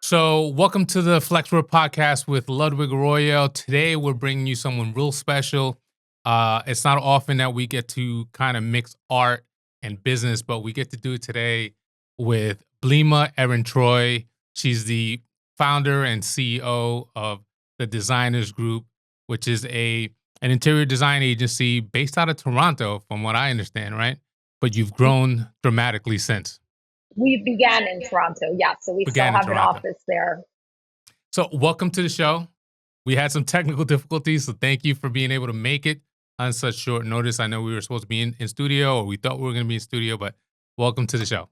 So, welcome to the Flexwork podcast with Ludwig Arroyo. Today, we're bringing you someone real special. It's not often that we get to kind of mix art and business, but we get to do it today with Blima Ehrentreu. She's the founder and CEO of the Designers Group, which is an interior design agency based out of Toronto, from what I understand, right? But you've grown dramatically since. We began in Toronto, yes. So we still Began in have an Toronto. office there. So, welcome to the show. We had some technical difficulties, so thank you for being able to make it on such short notice. I know we were supposed to be in studio, or we thought we were going to be in studio, but welcome to the show.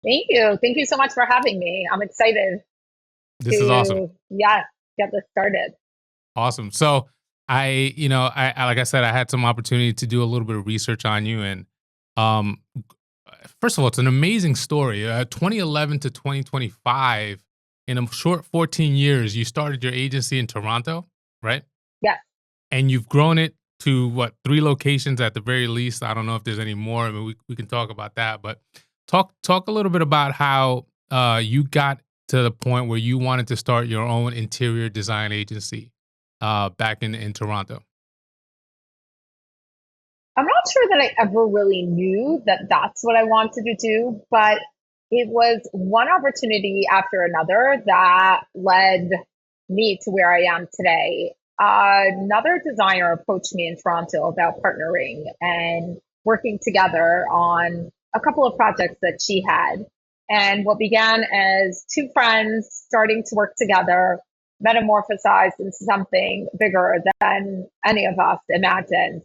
Thank you. Thank you so much for having me. I'm excited This is awesome. to, get this started. Awesome. So, I like I said, I had some opportunity to do a little bit of research on you, and um, first of all, it's an amazing story. 2011 to 2025. In a short 14 years, you started your agency in Toronto, right? Yes. And you've grown it to what, 3 locations at the very least. I don't know if there's any more. I mean, we can talk about that, but talk a little bit about how you got to the point where you wanted to start your own interior design agency back in Toronto. I'm not sure that I ever really knew that that's what I wanted to do, but it was one opportunity after another that led me to where I am today. Another designer approached me in Toronto about partnering and working together on a couple of projects that she had. And what began as two friends starting to work together metamorphosized into something bigger than any of us imagined.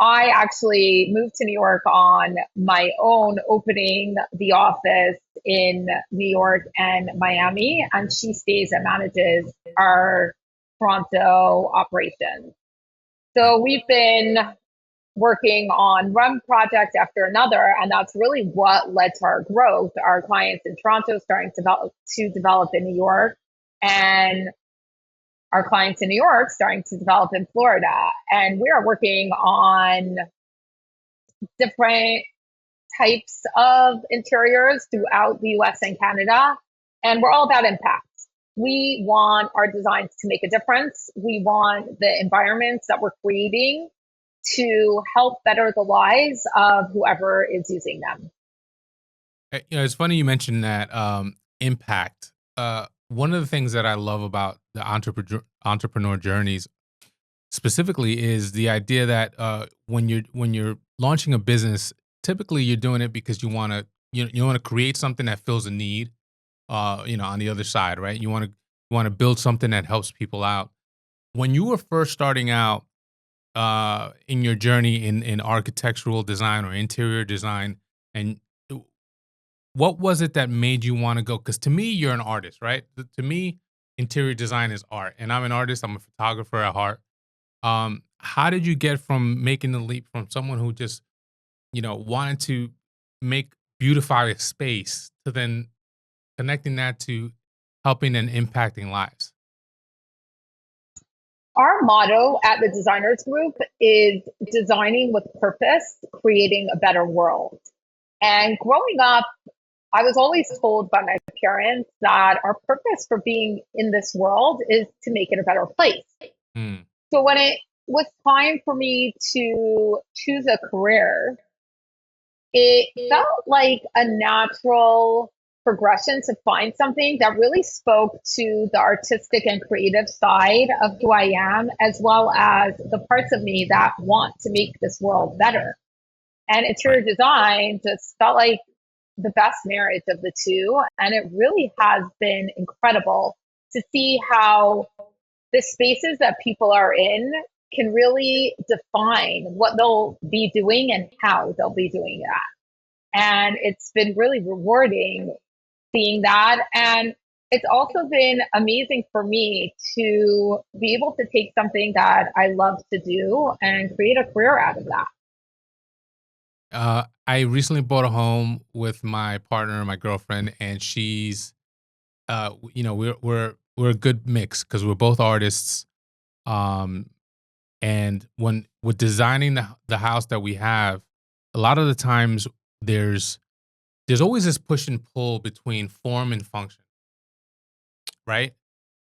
I actually moved to New York on my own, opening the office in New York and Miami, and she stays and manages our Toronto operations. So we've been working on one project after another, and that's really what led to our growth. Our clients in Toronto starting to develop in New York, and our clients in New York starting to develop in Florida. And we are working on different types of interiors throughout the US and Canada. And we're all about impact. We want our designs to make a difference. We want the environments that we're creating to help better the lives of whoever is using them. It's funny you mentioned that impact. One of the things that I love about the entrepreneur journeys specifically is the idea that when you're launching a business, typically you're doing it because you want to create something that fills a need. On the other side, right? You want to build something that helps people out. When you were first starting out in your journey in architectural design or interior design, and what was it that made you want to go? Because to me, you're an artist, right? To me, interior design is art, and I'm an artist. I'm a photographer at heart. How did you get from making the leap from someone who just, wanted to make beautify a space to then connecting that to helping and impacting lives? Our motto at the Designers Group is designing with purpose, creating a better world. And growing up, I was always told by my parents that our purpose for being in this world is to make it a better place. Mm, So when it was time for me to choose a career, it felt like a natural progression to find something that really spoke to the artistic and creative side of who I am, as well as the parts of me that want to make this world better. And interior right. design just felt like the best marriage of the two. And it really has been incredible to see how the spaces that people are in can really define what they'll be doing and how they'll be doing that. And it's been really rewarding seeing that. And it's also been amazing for me to be able to take something that I love to do and create a career out of that. I recently bought a home with my partner, my girlfriend, and we're a good mix because we're both artists. Um, and when with designing the house that we have, a lot of the times there's always this push and pull between form and function. right?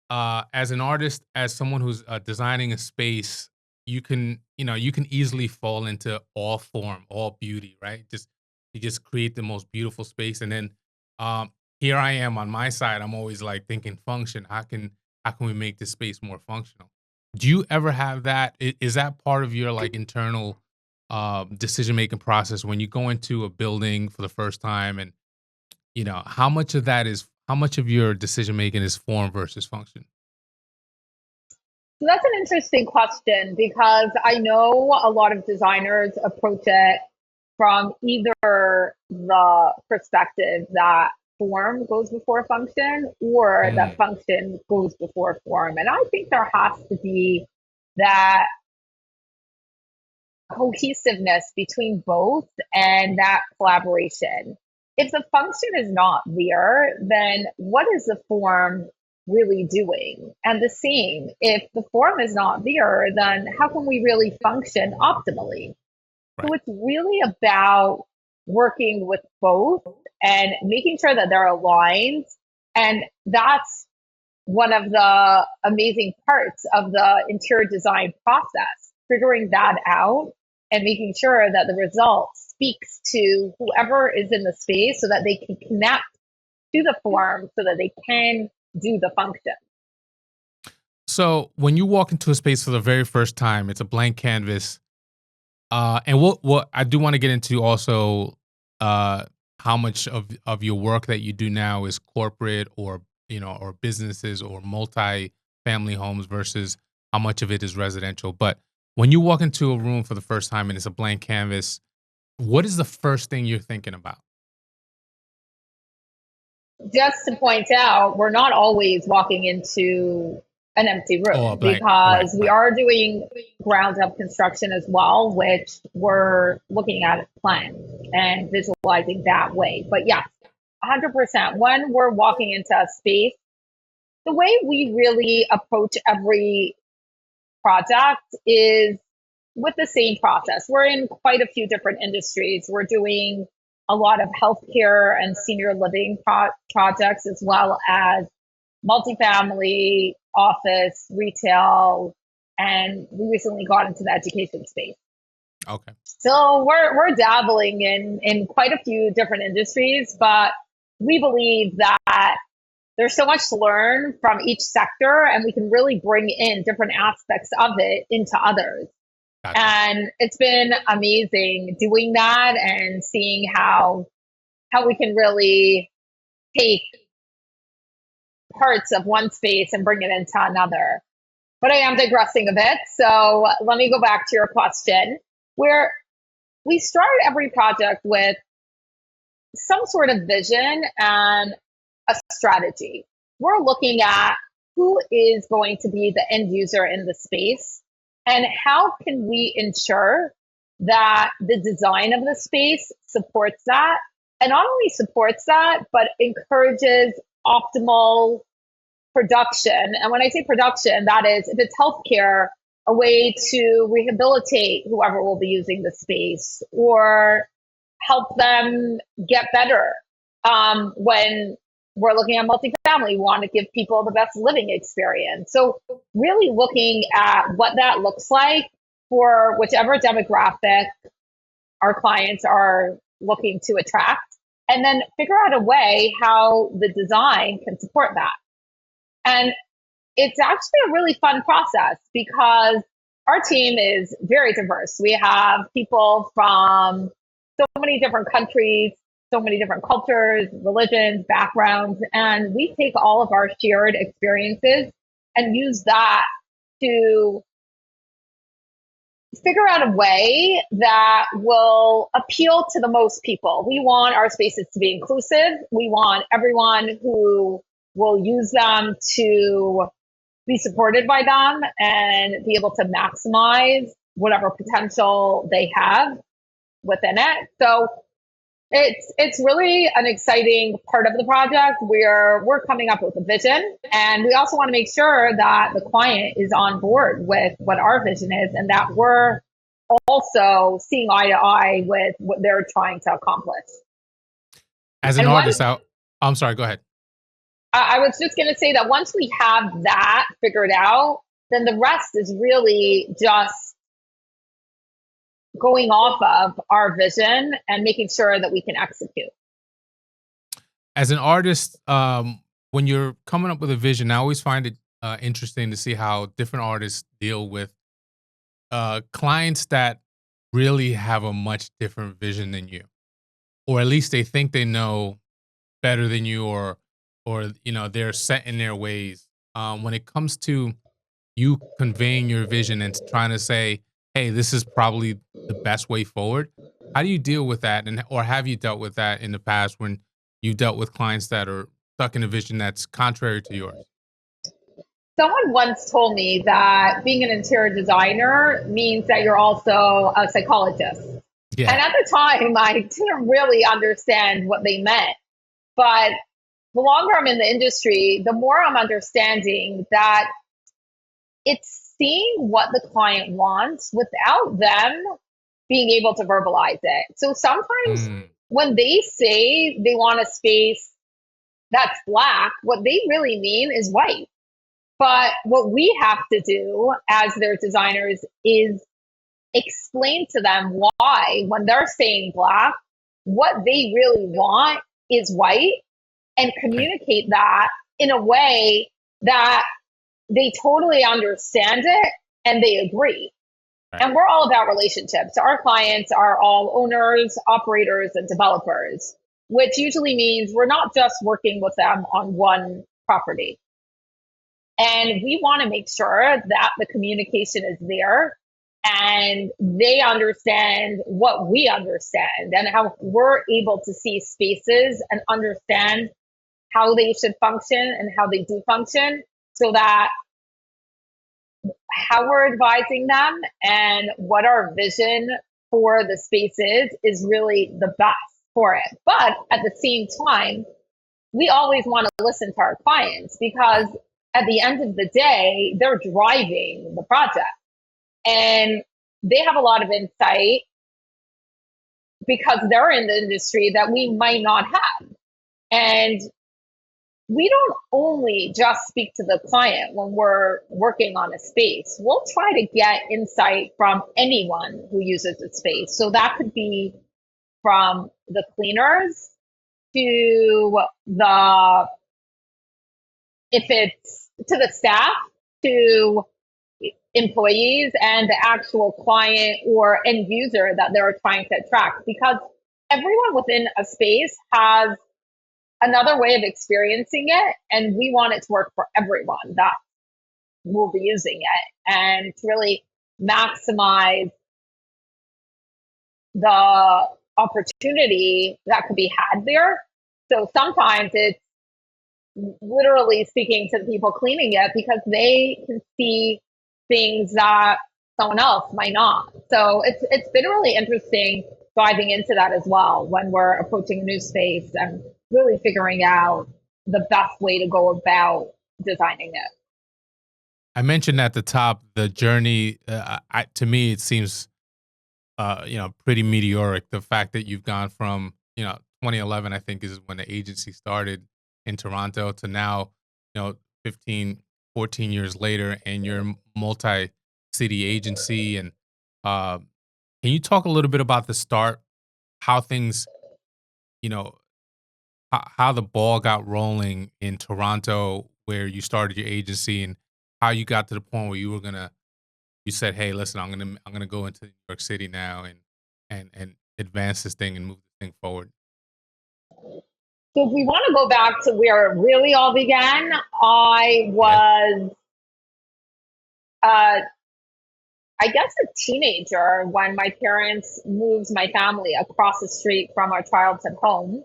As an artist, as someone who's designing a space, you can easily fall into all form, all beauty, right? Just you just create the most beautiful space, and then um, here I am on my side. I'm always like thinking function. How can we make this space more functional? Do you ever have that? Is that part of your like internal decision making process when you go into a building for the first time, and how much of your decision making is form versus function? So that's an interesting question because I know a lot of designers approach it from either the perspective that form goes before function or that Mm, function goes before form. And I think there has to be that cohesiveness between both and that collaboration. If the function is not there, then what is the form really doing? And the same, if the form is not there, then how can we really function optimally? So right. it's really about working with both and making sure that they're aligned. And that's one of the amazing parts of the interior design process, figuring that out and making sure that the result speaks to whoever is in the space so that they can connect to the form so that they can do the function. So when you walk into a space for the very first time, it's a blank canvas. And what I do want to get into also, uh, how much of your work that you do now is corporate or or businesses or multi-family homes versus how much of it is residential. But when you walk into a room for the first time and it's a blank canvas, what is the first thing you're thinking about? Just to point out, we're not always walking into an empty Oh, a room blank. Right, because we right. are doing ground up construction as well, which we're looking at plans and visualizing that way. But yeah, 100%. When we're walking into a space, the way we really approach every project is with the same process. We're in quite a few different industries. We're doing a lot of healthcare and senior living projects, as well as multifamily, office, retail, and we recently got into the education space. Okay. So we're dabbling in quite a few different industries, but we believe that there's so much to learn from each sector, and we can really bring in different aspects of it into others. Gotcha. And it's been amazing doing that and seeing how we can really take parts of one space and bring it into another. But I am digressing a bit. So let me go back to your question, where we start every project with some sort of vision and a strategy. We're looking at who is going to be the end user in the space and how can we ensure that the design of the space supports that and not only supports that, but encourages optimal production. And when I say production, that is if it's healthcare, a way to rehabilitate whoever will be using the space or help them get better. When we're looking at multifamily, we want to give people the best living experience. So, really looking at what that looks like for whichever demographic our clients are looking to attract, and then figure out a way how the design can support that. And it's actually a really fun process because our team is very diverse. We have people from so many different countries, so many different cultures, religions, backgrounds, and we take all of our shared experiences and use that to figure out a way that will appeal to the most people. We want our spaces to be inclusive. We want everyone who will use them to be supported by them and be able to maximize whatever potential they have within it. So it's really an exciting part of the project where we're coming up with a vision, and we also want to make sure that the client is on board with what our vision is and that we're also seeing eye to eye with what they're trying to accomplish. As an And one artist, I'm sorry. Go ahead. I was just going to say that once we have that figured out, then the rest is really just going off of our vision and making sure that we can execute. As an artist, when you're coming up with a vision, I always find it interesting to see how different artists deal with clients that really have a much different vision than you, or at least they think they know better than you, or they're set in their ways. When it comes to you conveying your vision and trying to say, "Hey, this is probably the best way forward." How do you deal with that, and or have you dealt with that in the past when you dealt with clients that are stuck in a vision that's contrary to yours? Someone once told me that being an interior designer means that you're also a psychologist. Yeah. And at the time, I didn't really understand what they meant. But the longer I'm in the industry, the more I'm understanding that it's seeing what the client wants without them being able to verbalize it. So sometimes Mm, when they say they want a space that's black, what they really mean is white. But what we have to do as their designers is explain to them why, when they're saying black, what they really want is white, and right, communicate that in a way that they totally understand it and they agree. right. And we're all about relationships. Our clients are all owners, operators, and developers, which usually means we're not just working with them on one property. And we want to make sure that the communication is there and they understand what we understand and how we're able to see spaces and understand how they should function and how they do function, so that how we're advising them and what our vision for the space is really the best for it. But at the same time, we always want to listen to our clients because at the end of the day, they're driving the project and they have a lot of insight because they're in the industry that we might not have. And we don't only just speak to the client when we're working on a space. We'll try to get insight from anyone who uses the space. So that could be from the cleaners to the, if it's to the staff, to employees and the actual client or end user that they're trying to attract, because everyone within a space has another way of experiencing it and we want it to work for everyone that will be using it and to really maximize the opportunity that could be had there. So sometimes it's literally speaking to the people cleaning it because they can see things that someone else might not. So it's been really interesting diving into that as well when we're approaching a new space and really figuring out the best way to go about designing it. I mentioned at the top the journey. To me, it seems pretty meteoric. The fact that you've gone from 2011, I think, is when the agency started in Toronto, to now, 15, 14 years later, and you're a multi-city agency. And uh, can you talk a little bit about the start, how things, you know, how the ball got rolling in Toronto, where you started your agency, and how you got to the point where you said, "Hey, listen, I'm gonna go into New York City now and advance this thing and move this thing forward." So if we want to go back to where it really all began, I Yeah. was, uh, I guess, a teenager when my parents moved my family across the street from our childhood home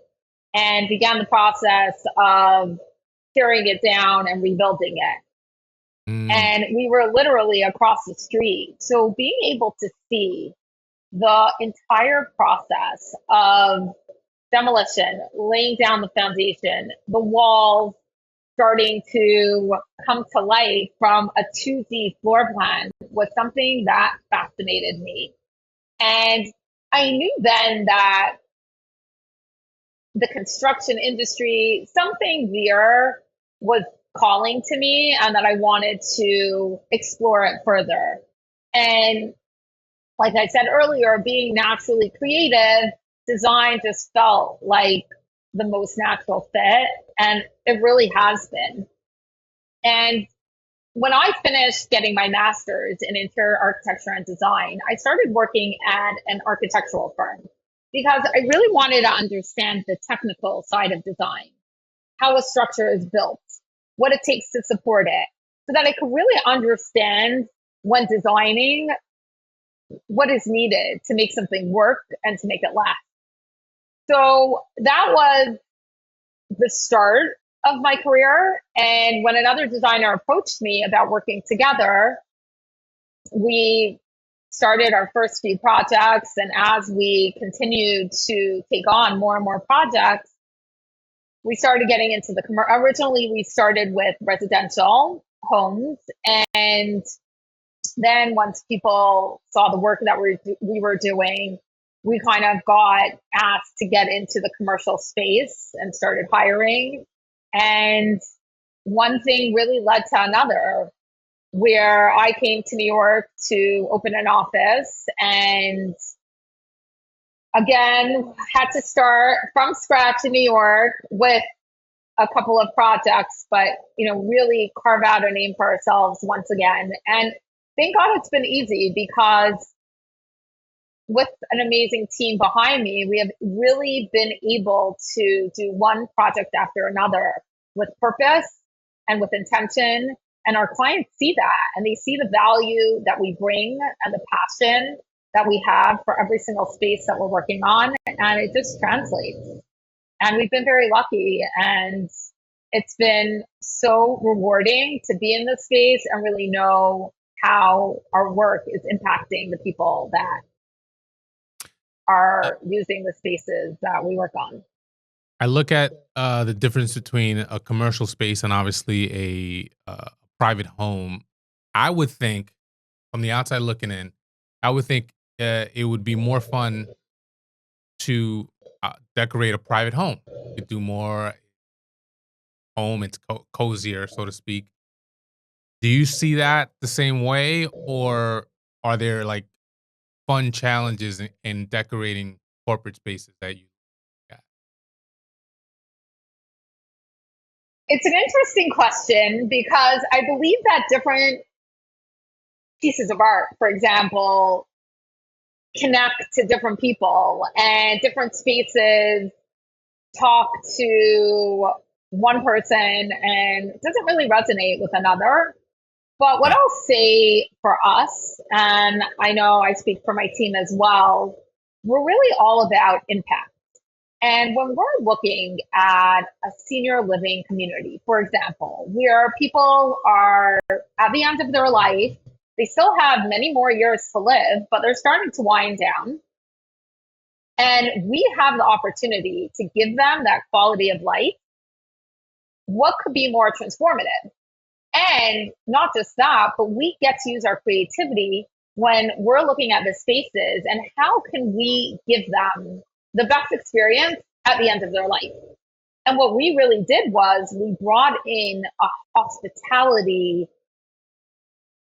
and began the process of tearing it down and rebuilding it. Mm, And we were literally across the street. So being able to see the entire process of demolition, laying down the foundation, the walls starting to come to life from a 2D floor plan was something that fascinated me. And I knew then that the construction industry, something there was calling to me and that I wanted to explore it further. And like I said earlier, being naturally creative, design just felt like the most natural fit. And it really has been. And when I finished getting my master's in interior architecture and design, I started working at an architectural firm because I really wanted to understand the technical side of design, how a structure is built, what it takes to support it, so that I could really understand when designing what is needed to make something work and to make it last. So that was the start of my career. And when another designer approached me about working together, we started our first few projects. And as we continued to take on more and more projects, we started getting into the commercial. Originally, we started with residential homes. And then once people saw the work that we were doing, we kind of got asked to get into the commercial space and started hiring. And one thing really led to another, where I came to New York to open an office and again had to start from scratch in New York with a couple of projects, but really carve out a name for ourselves once again. And thank God it's been easy because with an amazing team behind me, we have really been able to do one project after another with purpose and with intention. And our clients see that and they see the value that we bring and the passion that we have for every single space that we're working on. And it just translates. And we've been very lucky. And it's been so rewarding to be in this space and really know how our work is impacting the people that Uh, are using the spaces that we work on. I look at the difference between a commercial space and obviously a private home. I would think, from the outside looking in, I would think it would be more fun to decorate a private home. You could do more home. It's cozier, so to speak. Do you see that the same way, or are there like fun challenges in decorating corporate spaces that you got? It's an interesting question because I believe that different pieces of art, for example, connect to different people and different spaces talk to one person and it doesn't really resonate with another. But what Yeah. I'll say for us, and I know I speak for my team as well, we're really all about impact. And when we're looking at a senior living community, for example, where people are at the end of their life, they still have many more years to live, but they're starting to wind down. And we have the opportunity to give them that quality of life. What could be more transformative? And not just that, but we get to use our creativity when we're looking at the spaces and how can we give them the best experience at the end of their life. And what we really did was we brought in a hospitality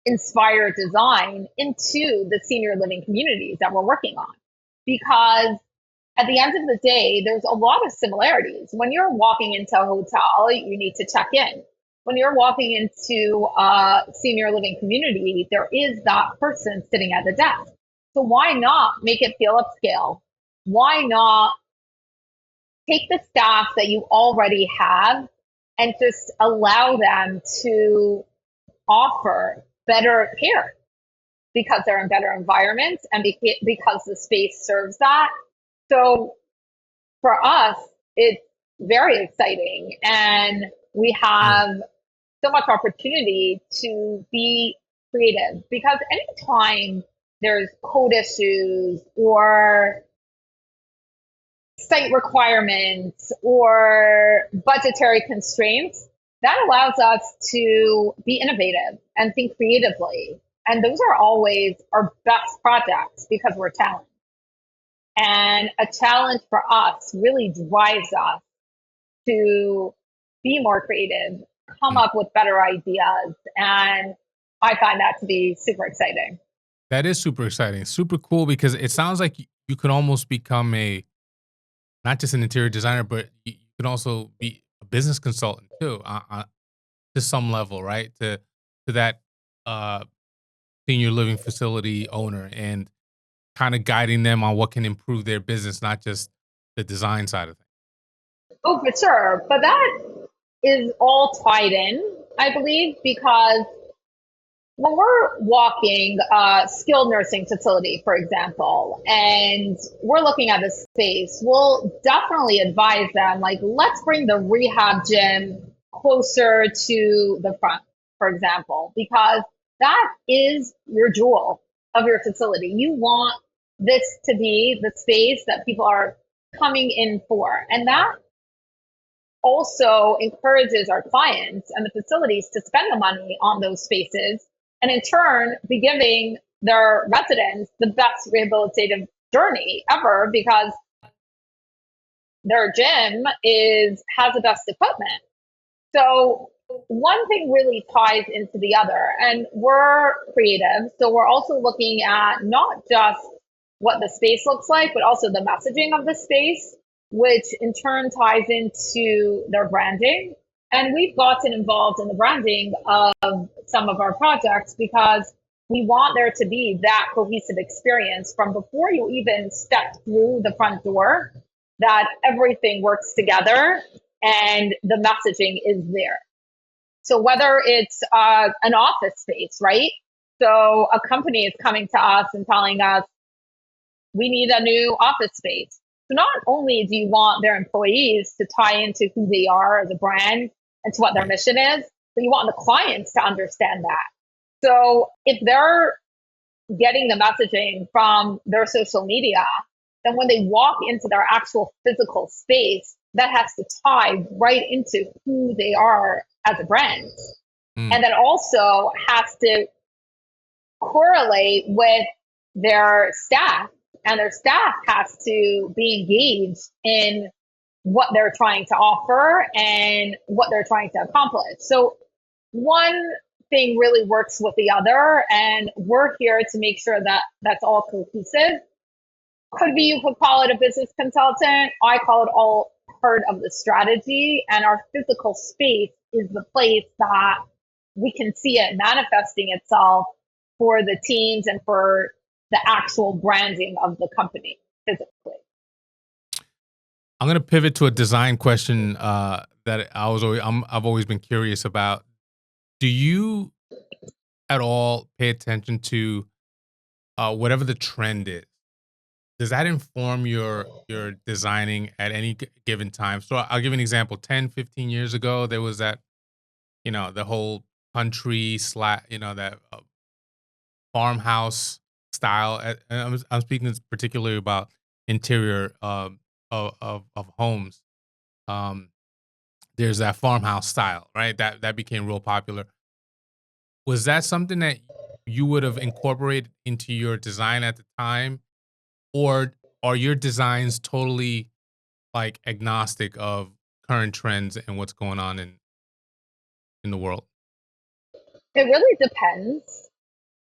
inspired design into the senior living communities that we're working on. Because at the end of the day, there's a lot of similarities. When you're walking into a hotel, you need to check in. When you're walking into a senior living community, there is that person sitting at the desk. So why not make it feel upscale? Why not take the staff that you already have and just allow them to offer better care because they're in better environments and because the space serves that. So for us, it's very exciting and we Yeah. have so much opportunity to be creative because anytime there's code issues or site requirements or budgetary constraints, that allows us to be innovative and think creatively. And those are always our best projects because we're talented. And a challenge for us really drives us to be more creative come Mm. up with better ideas. And I find that to be super exciting. That is super exciting, super cool because it sounds like you could almost become a not just an interior designer, but you can also be a business consultant too, to some level, right? To that uh, senior living facility owner and kind of guiding them on what can improve their business, not just the design side of things. Oh, for sure. But that is all tied in, I believe, because when we're walking a skilled nursing facility, for example, and we're looking at a space, we'll definitely advise them, like, let's bring the rehab gym closer to the front, for example, because that is your jewel of your facility. You want this to be the space that people are coming in for. And that also encourages our clients and the facilities to spend the money on those spaces and in turn be giving their residents the best rehabilitative journey ever because their gym is has the best equipment. So one thing really ties into the other, and we're creative, so we're also looking at not just what the space looks like, but also the messaging of the space, which in turn ties into their branding. And we've gotten involved in the branding of some of our projects because we want there to be that cohesive experience from before you even step through the front door, that everything works together and the messaging is there. So whether it's an office space, right? So a company is coming to us and telling us, we need a new office space. So not only do you want their employees to tie into who they are as a brand and to what their Right. mission is, but you want the clients to understand that. So if they're getting the messaging from their social media, then when they walk into their actual physical space, that has to tie right into who they are as a brand. Mm. And that also has to correlate with their staff, and their staff has to be engaged in what they're trying to offer and what they're trying to accomplish. So one thing really works with the other, and we're here to make sure that that's all cohesive. Could be you could call it a business consultant. I call it all part of the strategy, and our physical space is the place that we can see it manifesting itself for the teams and for the actual branding of the company physically. I'm gonna pivot to a design question that I've always been curious about. Do you at all pay attention to whatever the trend is? Does that inform your designing at any given time? So I'll give you an example. 10, 15 years ago, there was that, the whole country that farmhouse style. And I'm speaking particularly about interior of homes. Um, there's that farmhouse style, right? That became real popular. Was that something that you would have incorporated into your design at the time, or are your designs totally like agnostic of current trends and what's going on in the world? It really depends.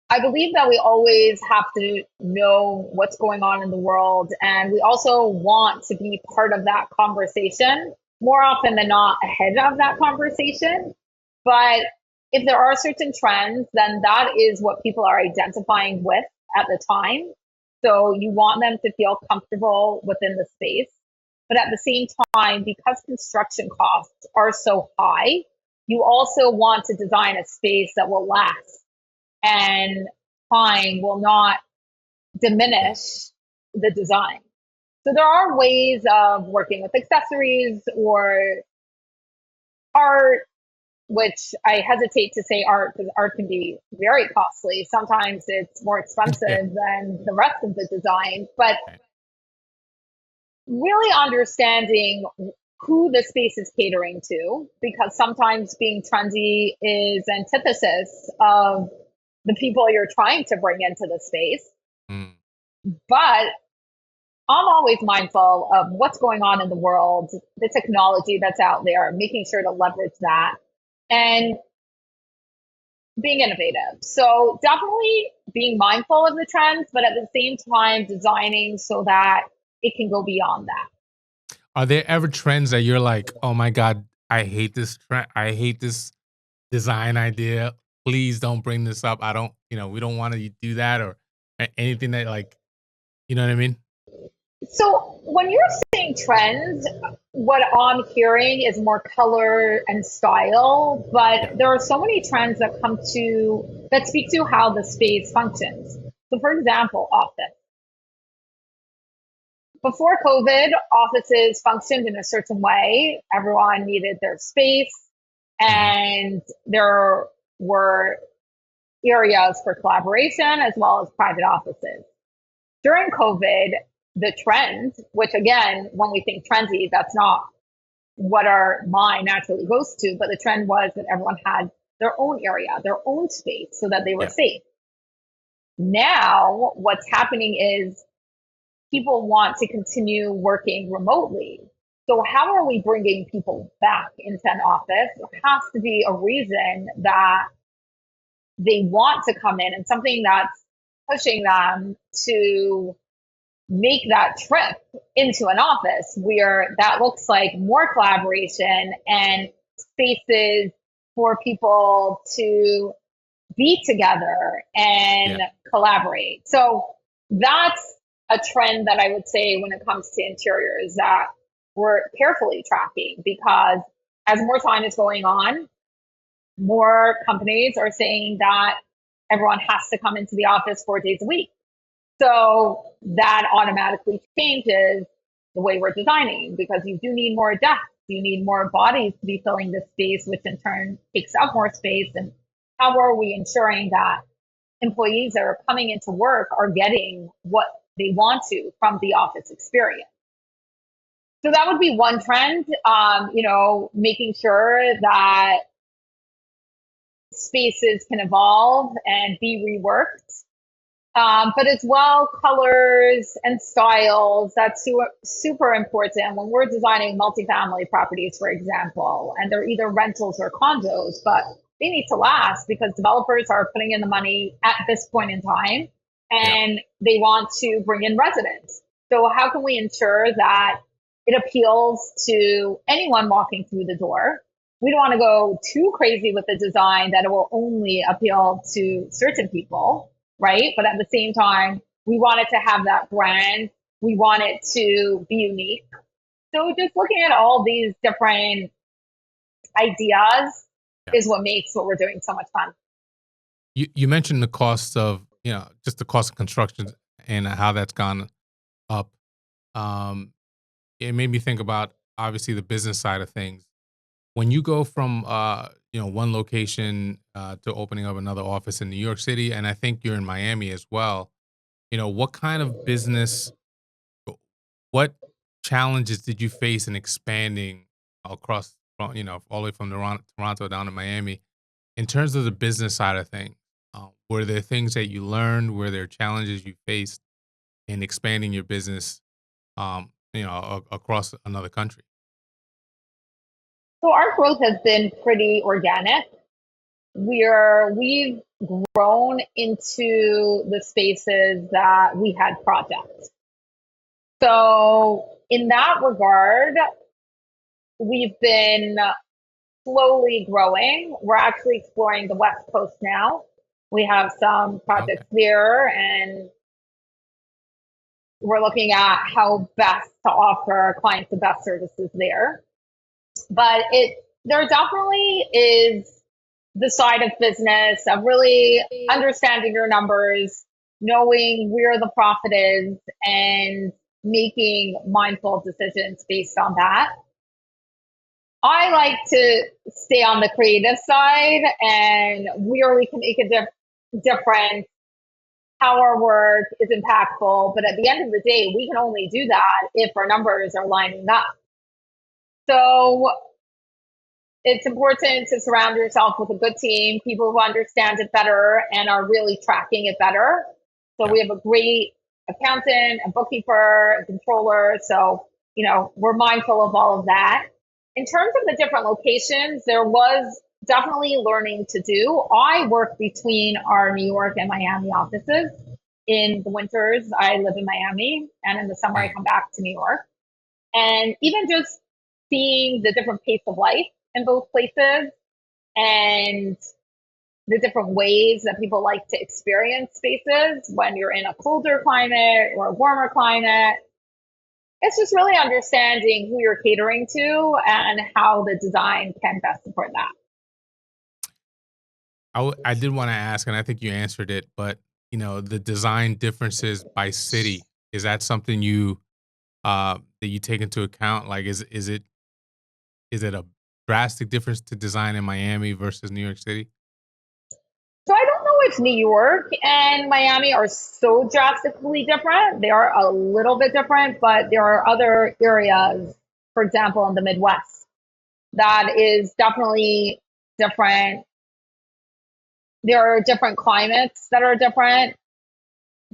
I believe that we always have to know what's going on in the world, and we also want to be part of that conversation more often than not ahead of that conversation. But if there are certain trends, then that is what people are identifying with at the time. So you want them to feel comfortable within the space. But at the same time, because construction costs are so high, you also want to design a space that will last and time will not diminish the design. So there are ways of working with accessories or art, which I hesitate to say art because art can be very costly. Sometimes it's more Yeah. expensive than the rest of the design, but Right. really understanding who the space is catering to, because sometimes being trendy is antithesis of the people you're trying to bring into the space. Mm. But I'm always mindful of what's going on in the world, the technology that's out there, making sure to leverage that. and being innovative. So definitely being mindful of the trends, but at the same time designing so that it can go beyond that. Are there ever trends that you're like, oh my god, I hate this trend, I hate this design idea. Please don't bring this up. I don't, we don't want to do that or anything that like, you know what I mean? So when you're saying trends, what I'm hearing is more color and style, Yeah. but there are so many trends that speak to how the space functions. So for example, office. Before COVID, offices functioned in a certain way. Everyone needed their space Hmm. and there were areas for collaboration as well as private offices. During COVID, the trend, which again, when we think trendy, that's not what our mind naturally goes to, but the trend was that everyone had their own area, their own space so that they were Yeah. safe. Now, what's happening is people want to continue working remotely. So, how are we bringing people back into an office? There has to be a reason that they want to come in and something that's pushing them to make that trip into an office where that looks like more collaboration and spaces for people to be together Yeah. and collaborate. So that's a trend that I would say when it comes to interiors that we're carefully tracking because as more time is going on, more companies are saying that everyone has to come into the office 4 days a week. So that automatically changes the way we're designing because you do need more depth. You need more bodies to be filling this space, which in turn takes up more space. And how are we ensuring that employees that are coming into work are getting what they want to from the office experience? So that would be one trend, making sure that spaces can evolve and be reworked. But as well, colors and styles, that's super important when we're designing multifamily properties, for example, and they're either rentals or condos, but they need to last because developers are putting in the money at this point in time Yeah. and they want to bring in residents. So how can we ensure that it appeals to anyone walking through the door? We don't want to go too crazy with the design that it will only appeal to certain people, right? But at the same time, we want it to have that brand. We want it to be unique. So just looking at all these different ideas Yeah. is what makes what we're doing so much fun. You mentioned the cost of, just the cost of construction and how that's gone up. Um, it made me think about obviously the business side of things. When you go from one location to opening up another office in New York City, and I think you're in Miami as well. What kind of business, what challenges did you face in expanding across, all the way from Toronto down to Miami? In terms of the business side of things, were there things that you learned? Were there challenges you faced in expanding your business, across another country? So our growth has been pretty organic. We've grown into the spaces that we had projects. So in that regard, we've been slowly growing. We're actually exploring the West Coast now. We have some Okay. projects there, and we're looking at how best to offer our clients the best services there. But there definitely is the side of business of really understanding your numbers, knowing where the profit is, and making mindful decisions based on that. I like to stay on the creative side and where we can make a difference, how our work is impactful. But at the end of the day, we can only do that if our numbers are lining up. So it's important to surround yourself with a good team, people who understand it better and are really tracking it better. So Yeah. we have a great accountant, a bookkeeper, a controller. So, we're mindful of all of that. In terms of the different locations, there was definitely learning to do. I work between our New York and Miami offices. In the winters, I live in Miami, and in the summer, I Mm. come back to New York. And even just seeing the different pace of life in both places and the different ways that people like to experience spaces when you're in a colder climate or a warmer climate. It's just really understanding who you're catering to and how the design can best support that. I did want to ask, and I think you answered it, but the design differences by city, is that something that you take into account? Like, is it a drastic difference to design in Miami versus New York City? So I don't know if New York and Miami are so drastically different. They are a little bit different, but there are other areas, for example, in the Midwest, that is definitely different. There are different climates that are different.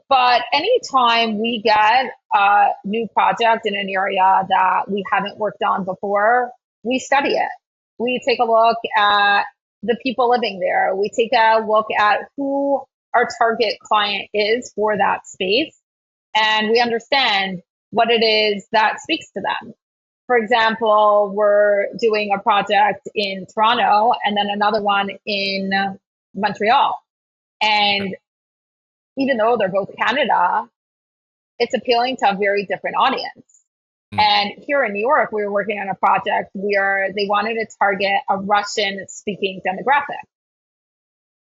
But anytime we get a new project in an area that we haven't worked on before, we study it. We take a look at the people living there. We take a look at who our target client is for that space, and we understand what it is that speaks to them. For example, we're doing a project in Toronto and then another one in Montreal. And even though they're both Canada, it's appealing to a very different audience. Mm. And here in New York, we were working on a project where they wanted to target a Russian speaking demographic.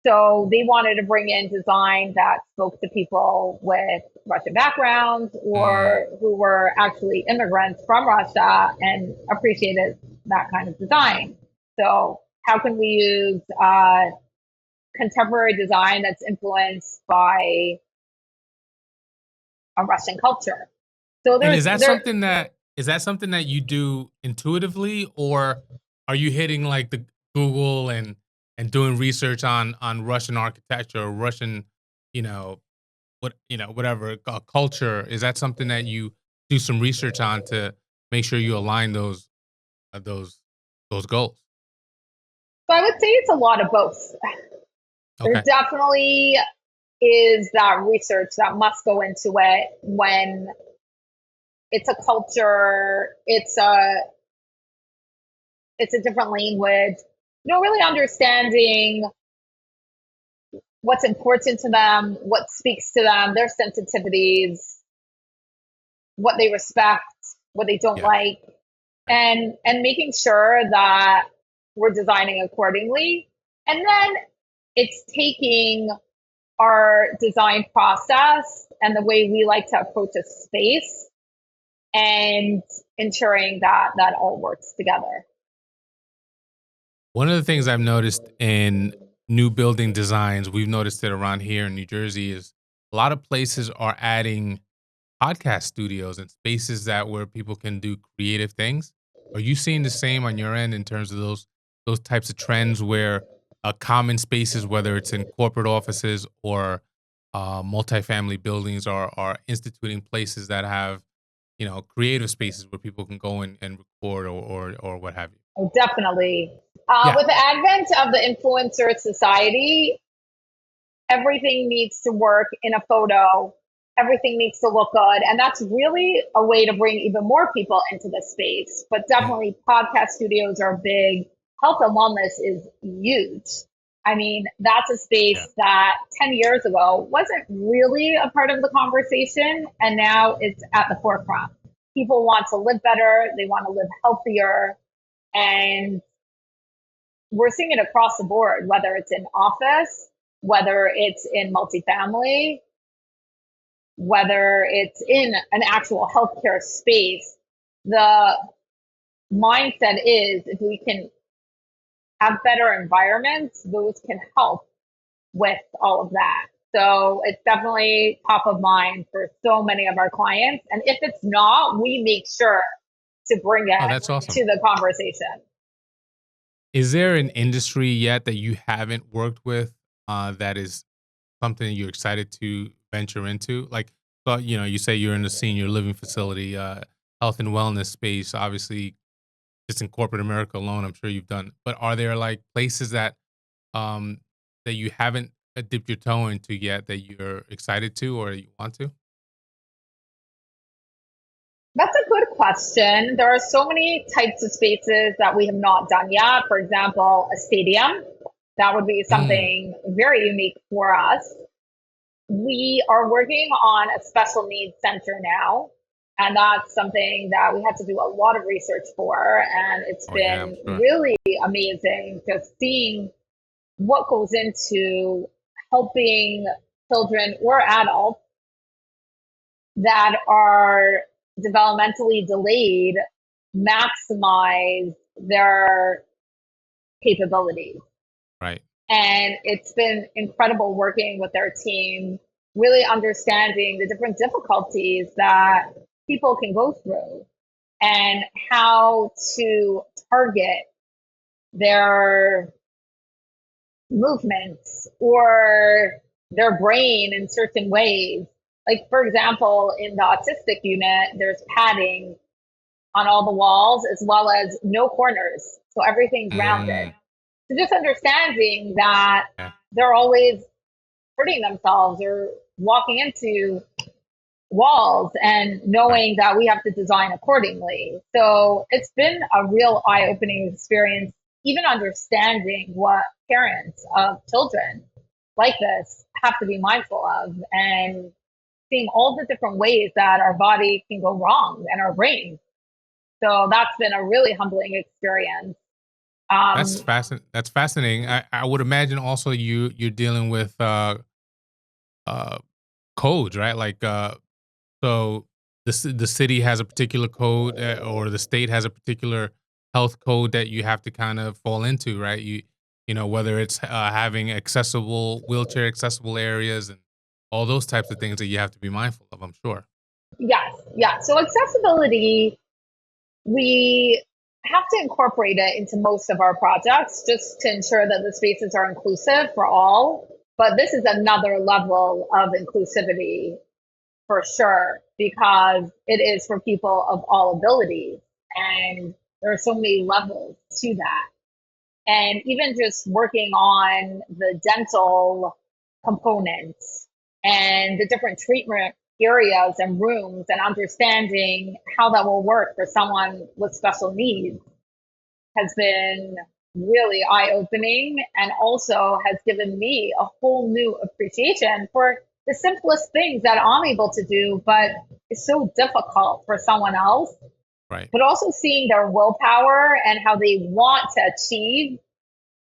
So they wanted to bring in design that spoke to people with Russian backgrounds Mm. or who were actually immigrants from Russia and appreciated that kind of design. So how can we use contemporary design that's influenced by a Russian culture? So And there's is that there something that you do intuitively, or are you hitting like the Google and doing research on Russian architecture or Russian, you know, whatever culture? Is that something that you do some research on to make sure you align uh, those those goals? So I would say it's a lot of both. There Okay. definitely is that research that must go into it when it's a culture, it's a different language. Really understanding what's important to them, what speaks to them, their sensitivities, what they respect, what they don't Yeah. like, Right. and making sure that we're designing accordingly. And then it's taking our design process and the way we like to approach a space and ensuring that that all works together. One of the things I've noticed in new building designs, we've noticed it around here in New Jersey, is a lot of places are adding podcast studios and spaces that where people can do creative things. Are you seeing the same on your end in terms of those types of trends where common spaces, whether it's in corporate offices or multifamily buildings, are instituting places that have creative spaces where people can go and record or what have you? Oh, definitely. Yeah. With the advent of the influencer society, everything needs to work in a photo. Everything needs to look good. And that's really a way to bring even more people into the space. But Mm. definitely podcast studios are big. Health and wellness is huge. I mean, that's a Yeah. space that 10 years ago wasn't really a part of the conversation. And now it's at the forefront. People want to live better. They want to live healthier. And we're seeing it across the board, whether it's in office, whether it's in multifamily, whether it's in an actual healthcare space. The mindset is if we can have better environments, those can help with all of that. So it's definitely top of mind for so many of our clients. And if it's not, we make sure to bring Oh, it that's awesome. to the conversation. Is there an industry yet that you haven't worked with that is something that you're excited to venture into? Like, but you say you're in the senior living facility, health and wellness space. Obviously, just in corporate America alone, I'm sure you've done. But are there like places um that you haven't dipped your toe into yet that you're excited to or you want to? That's a good question. There are so many types of spaces that we have not done yet. For example, a stadium. That would be Mm, something very unique for us. We are working on a special needs center now, and that's something that we had to do a lot of research for. And it's oh yeah, I'm been sure. really amazing just seeing what goes into helping children or adults that are developmentally delayed maximize their capabilities. Right. And it's been incredible working with their team, really understanding the different difficulties that people can go through and how to target their movements or their brain in certain ways. Like, for example, in the autistic unit, there's padding on all the walls as well as no corners. So everything's rounded. Mm, So just understanding that yeah. they're always hurting themselves or walking into walls and Right. knowing that we have to design accordingly. So it's been a real eye opening experience, even understanding what parents of children like this have to be mindful of and seeing all the different ways that our body can go wrong and our brain. So that's been a really humbling experience. That's Um, fascinating. That's fascinating. I would imagine also you're dealing with uh codes, right? Like so the city has a particular code or the state has a particular health code that you have to kind of fall into, right? You know whether it's having accessible wheelchair accessible areas and all those types of things that you have to be mindful of, I'm sure. yes, yeah. So accessibility, we have to incorporate it into most of our projects just to ensure that the spaces are inclusive for all. But this is another level of inclusivity for sure, because it is for people of all abilities. And there are so many levels to that. And even just working on the dental components and the different treatment areas and rooms and understanding how that will work for someone with special needs has been really eye opening and also has given me a whole new appreciation for the simplest things that I'm able to do, but it's so difficult for someone else. Right. But also seeing their willpower and how they want to achieve,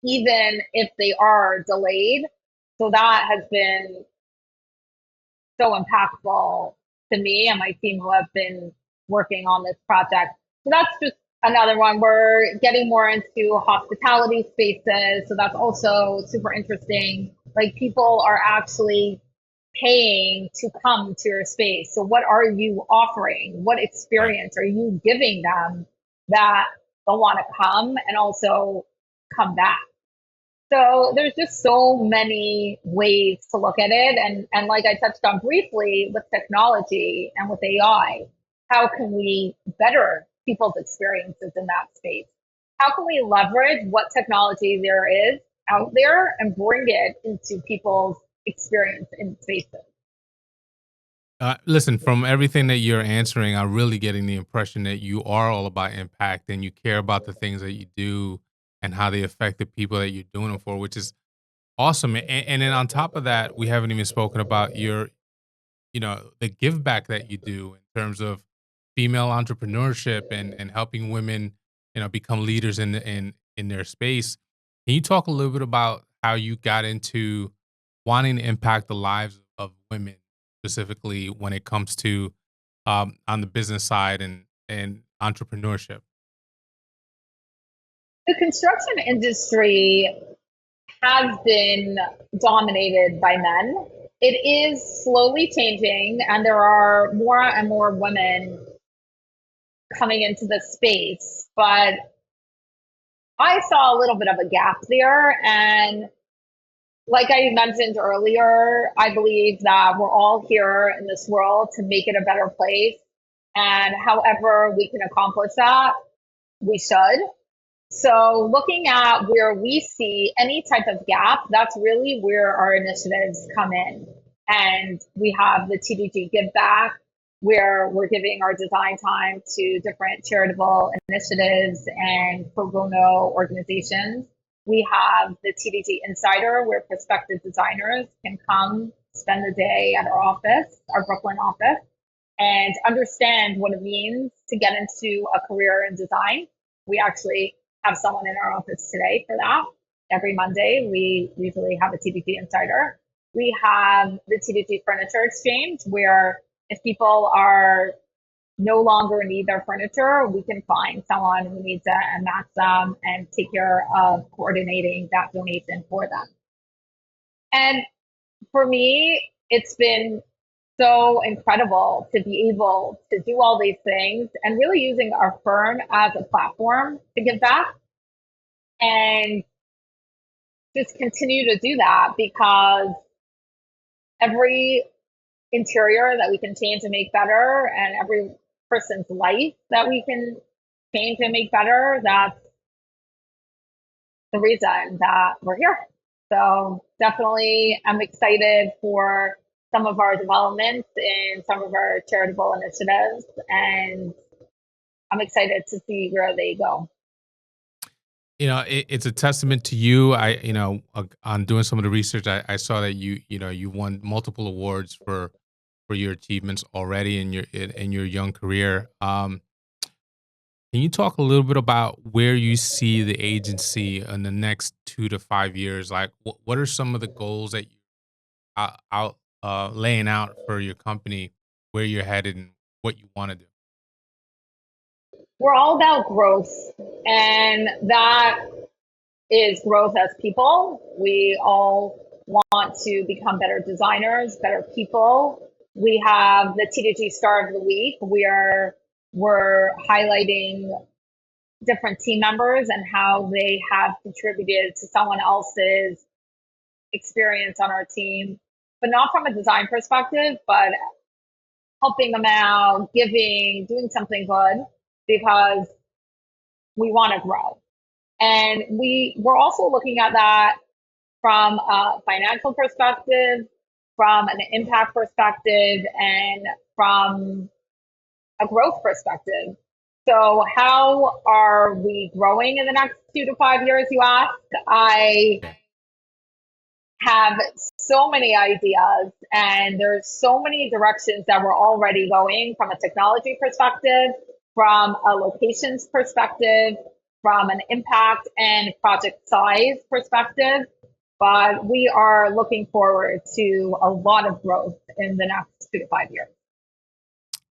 even if they are delayed. So that has been so impactful to me and my team who have been working on this project. So that's just another one. We're getting more into hospitality spaces. So that's also super interesting. Like people are actually paying to come to your space. So what are you offering? What Right. experience are you giving them that they'll want to come and also come back? So there's just so many ways to look at it. And like I touched on briefly with technology and with AI, how can we better people's experiences in that space? How can we leverage what technology there is out there and bring it into people's experience in spaces? Listen, from everything that you're answering, I'm really getting the impression that you are all about impact and you care about the things that you do and how they affect the people that you're doing them for, which is awesome. And then on top of that, we haven't even spoken about the give back that you do in terms of female entrepreneurship and helping women, become leaders in their space. Can you talk a little bit about how you got into wanting to impact the lives of women, specifically when it comes to on the business side and entrepreneurship? The construction industry has been dominated by men. It is slowly changing, and there are more and more women coming into the space. But I saw a little bit of a gap there. And like I mentioned earlier, I believe that we're all here in this world to make it a better place. And however we can accomplish that, we should. So looking at where we see any type of gap, that's really where our initiatives come in. And we have the TDG Give Back, where we're giving our design time to different charitable initiatives and pro bono organizations. We have the TDG Insider, where prospective designers can come spend the day at our office, our Brooklyn office, and understand what it means to get into a career in design. We actually have someone in our office today for that. Every Monday, we usually have a TDG Insider. We have the TDG Furniture Exchange, where if people are no longer need their furniture, we can find someone who needs it and match them and take care of coordinating that donation for them. And for me, it's been so incredible to be able to do all these things and really using our firm as a platform to give back and just continue to do that because every interior that we can change and make better and every person's life that we can change and make better, that's the reason that we're here. So definitely I'm excited for some of our developments in some of our charitable initiatives and I'm excited to see where they go. It's a testament to you. On doing some of the research, I saw that you won multiple awards for your achievements already in your young career. Can you talk a little bit about where you see the agency in the next 2 to 5 years? Like, what are some of the goals that you out laying out for your company, where you're headed, and what you want to do? We're all about growth, and that is growth as people. We all want to become better designers, better people. We have the TDG Star of the Week. We're highlighting different team members and how they have contributed to someone else's experience on our team, but not from a design perspective, but helping them out, giving, doing something good because we want to grow. And we're also looking at that from a financial perspective, from an impact perspective, and from a growth perspective. So how are we growing in the next 2 to 5 years, you ask? I have so many ideas and there's so many directions that we're already going from a technology perspective, from a locations perspective, from an impact and project size perspective. But we are looking forward to a lot of growth in the next 2 to 5 years.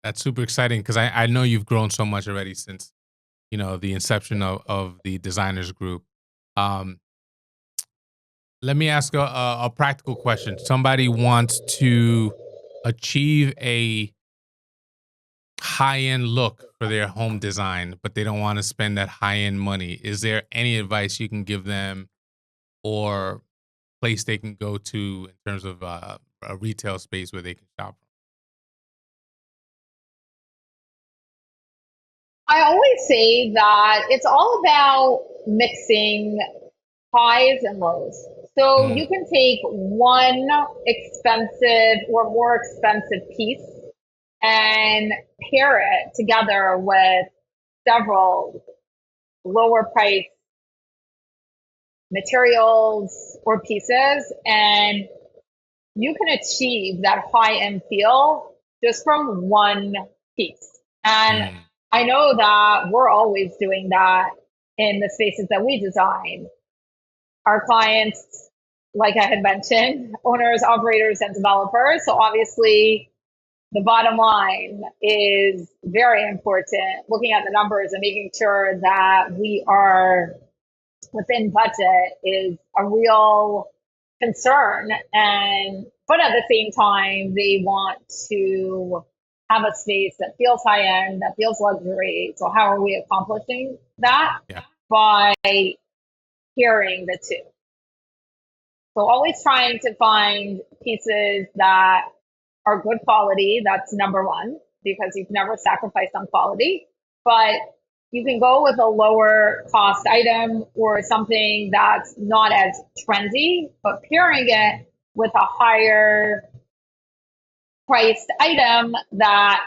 That's super exciting because I know you've grown so much already since the inception of the designers group. Um, Let me ask a practical question. Somebody wants to achieve a high end look for their home design, but they don't want to spend that high end money. Is there any advice you can give them or place they can go to in terms of a retail space where they can shop? I always say that it's all about mixing highs and lows. So Mm, you can take one expensive or more expensive piece and pair it together with several lower price materials or pieces, and you can achieve that high end feel just from one piece. And mm, I know that we're always doing that in the spaces that we design. Our clients, like I had mentioned, owners, operators, and developers. So obviously, the bottom line is very important. Looking at the numbers and making sure that we are within budget is a real concern. And but at the same time, they want to have a space that feels high end, that feels luxury. So how are we accomplishing that? yeah, By pairing the two. So always trying to find pieces that are good quality. That's number one, because you've never sacrificed on quality. But you can go with a lower cost item or something that's not as trendy, but pairing it with a higher priced item that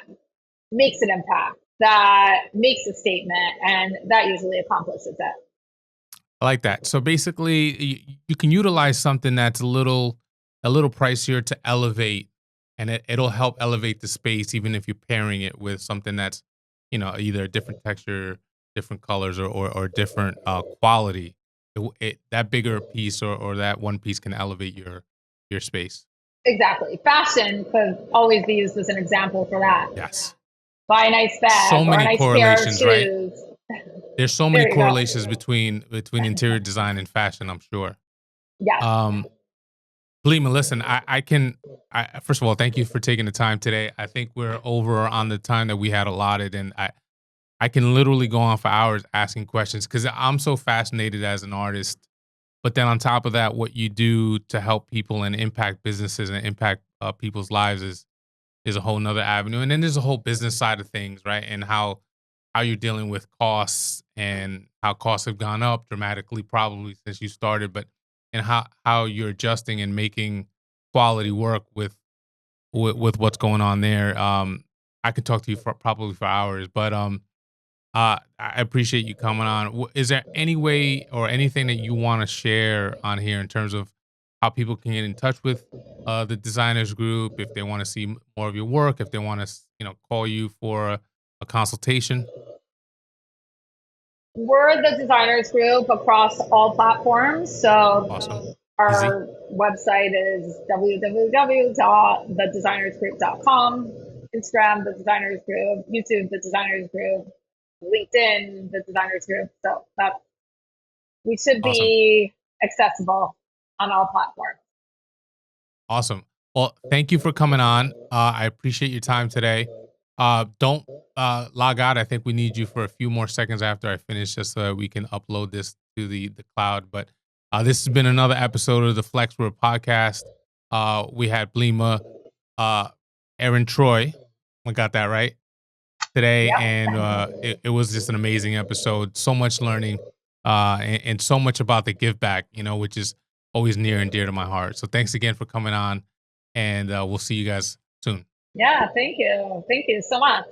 makes an impact, that makes a statement, and that usually accomplishes it. I like that. So basically, you can utilize something that's a little pricier to elevate, and it'll help elevate the space, even if you're pairing it with something that's, either a different texture, different colors, or different quality. That bigger piece or that one piece can elevate your space. Exactly. Fashion could always be used as an example for that. Yes. Buy a nice So bag or a many nice pair of correlations, right? shoes. There's so many There you go. correlations between interior design and fashion, I'm sure. Yes. Um, Blima, listen, first of all, thank you for taking the time today. I think we're over on the time that we had allotted, and I can literally go on for hours asking questions because I'm so fascinated as an artist. But then on top of that, what you do to help people and impact businesses and impact people's lives is a whole nother avenue. And then there's a whole business side of things, right? And how you're dealing with costs and how costs have gone up dramatically probably since you started, but and how you're adjusting and making quality work with what's going on there. I could talk to you for probably for hours, but I appreciate you coming on. Is there any way or anything that you want to share on here in terms of how people can get in touch with the designers group if they want to see more of your work, if they want to, call you for a consultation? We're the designers group across all platforms. So Awesome. Easy. our website is www.thedesignersgroup.com, Instagram, the designers group, YouTube, the designers group, LinkedIn, the designers group. So that we should Awesome. be accessible on all platforms. Awesome. Well, thank you for coming on. I appreciate your time today. Don't log out. I think we need you for a few more seconds after I finish, just so that we can upload this to the cloud. But this has been another episode of the Flexwork podcast. We had Blima Ehrentreu. I got that right today, and Yep. it was just an amazing episode. So much learning, and so much about the give back, which is always near and dear to my heart. So thanks again for coming on, and we'll see you guys soon. Yeah, thank you. Thank you so much.